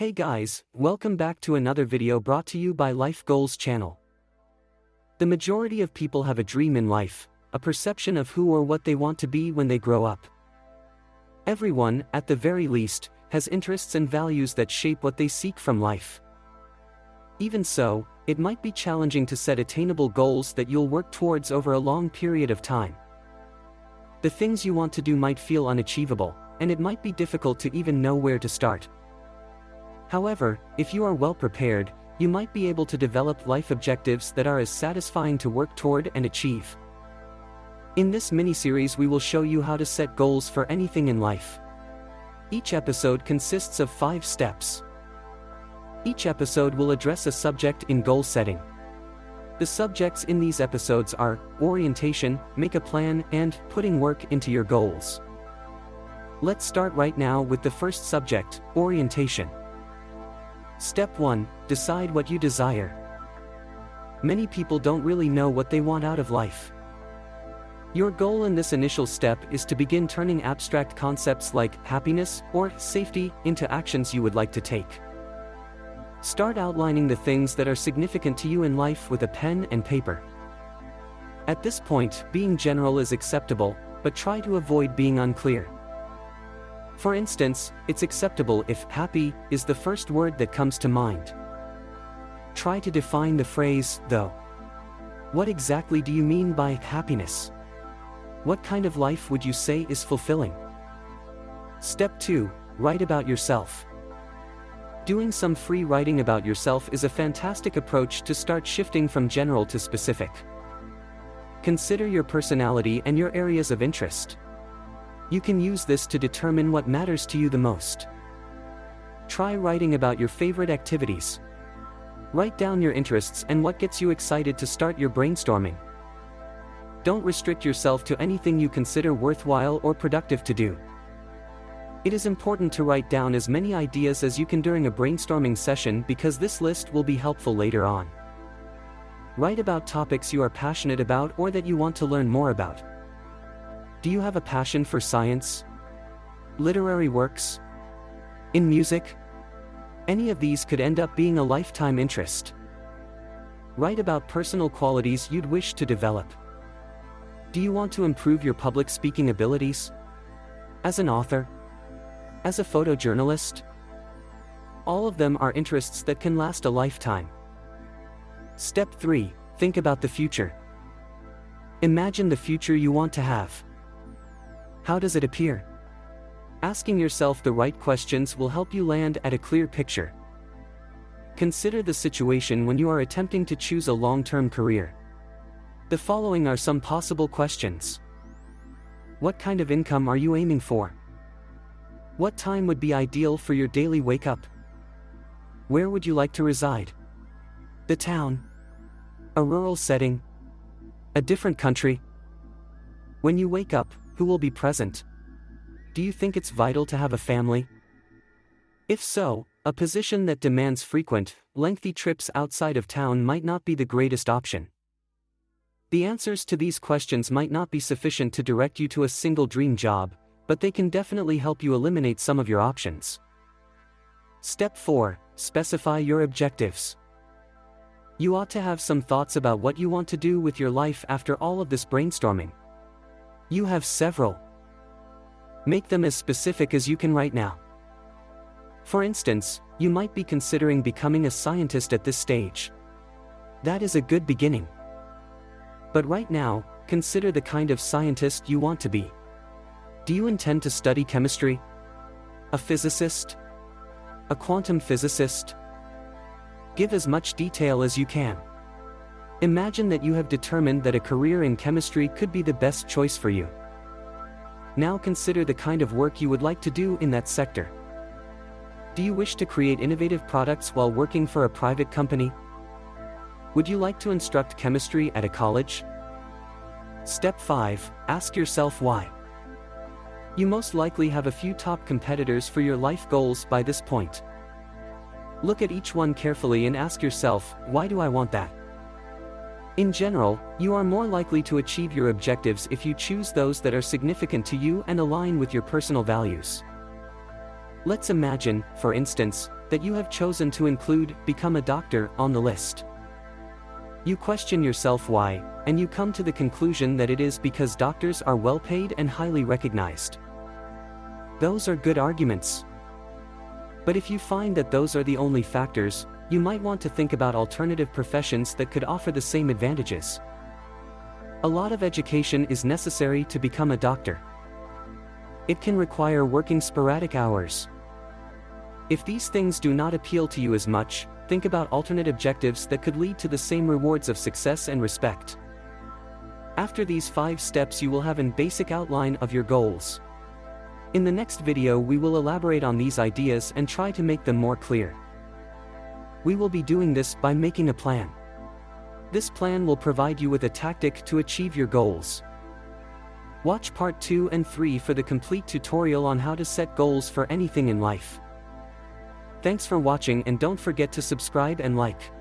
Hey guys, welcome back to another video brought to you by Life Goals channel. The majority of people have a dream in life, a perception of who or what they want to be when they grow up. Everyone, at the very least, has interests and values that shape what they seek from life. Even so, it might be challenging to set attainable goals that you'll work towards over a long period of time. The things you want to do might feel unachievable, and it might be difficult to even know where to start. However, if you are well prepared, you might be able to develop life objectives that are as satisfying to work toward and achieve. In this mini-series, we will show you how to set goals for anything in life. Each episode consists of 5 steps. Each episode will address a subject in goal setting. The subjects in these episodes are orientation, make a plan, and putting work into your goals. Let's start right now with the first subject, orientation. Step 1. Decide what you desire. Many people don't really know what they want out of life. Your goal in this initial step is to begin turning abstract concepts like happiness or safety into actions you would like to take. Start outlining the things that are significant to you in life with a pen and paper. At this point, being general is acceptable, but try to avoid being unclear. For instance, it's acceptable if happy is the first word that comes to mind. Try to define the phrase, though. What exactly do you mean by happiness? What kind of life would you say is fulfilling? Step 2. Write about yourself. Doing some free writing about yourself is a fantastic approach to start shifting from general to specific. Consider your personality and your areas of interest. You can use this to determine what matters to you the most. Try writing about your favorite activities. Write down your interests and what gets you excited to start your brainstorming. Don't restrict yourself to anything you consider worthwhile or productive to do. It is important to write down as many ideas as you can during a brainstorming session because this list will be helpful later on. Write about topics you are passionate about or that you want to learn more about. Do you have a passion for science? Literary works? In music? Any of these could end up being a lifetime interest. Write about personal qualities you'd wish to develop. Do you want to improve your public speaking abilities? As an author? As a photojournalist? All of them are interests that can last a lifetime. Step 3. Think about the future. Imagine the future you want to have. How does it appear? Asking yourself the right questions will help you land at a clear picture. Consider the situation when you are attempting to choose a long-term career. The following are some possible questions. What kind of income are you aiming for? What time would be ideal for your daily wake-up? Where would you like to reside? The town? A rural setting? A different country? When you wake up, who will be present? Do you think it's vital to have a family? If so, a position that demands frequent, lengthy trips outside of town might not be the greatest option. The answers to these questions might not be sufficient to direct you to a single dream job, but they can definitely help you eliminate some of your options. Step 4. Specify your objectives. You ought to have some thoughts about what you want to do with your life after all of this brainstorming. You have several. Make them as specific as you can right now. For instance, you might be considering becoming a scientist at this stage. That is a good beginning. But right now, consider the kind of scientist you want to be. Do you intend to study chemistry? A physicist? A quantum physicist? Give as much detail as you can. Imagine that you have determined that a career in chemistry could be the best choice for you. Now consider the kind of work you would like to do in that sector. Do you wish to create innovative products while working for a private company? Would you like to instruct chemistry at a college? Step 5. Ask yourself why. You most likely have a few top competitors for your life goals by this point. Look at each one carefully and ask yourself, why do I want that? In general, you are more likely to achieve your objectives if you choose those that are significant to you and align with your personal values. Let's imagine, for instance, that you have chosen to include become a doctor on the list. You question yourself why, and you come to the conclusion that it is because doctors are well paid and highly recognized. Those are good arguments. But if you find that those are the only factors, you might want to think about alternative professions that could offer the same advantages. A lot of education is necessary to become a doctor. It can require working sporadic hours. If these things do not appeal to you as much, think about alternate objectives that could lead to the same rewards of success and respect. After these 5 steps, you will have a basic outline of your goals. In the next video, we will elaborate on these ideas and try to make them more clear. We will be doing this by making a plan. This plan will provide you with a tactic to achieve your goals. Watch part 2 and 3 for the complete tutorial on how to set goals for anything in life. Thanks for watching, and don't forget to subscribe and like.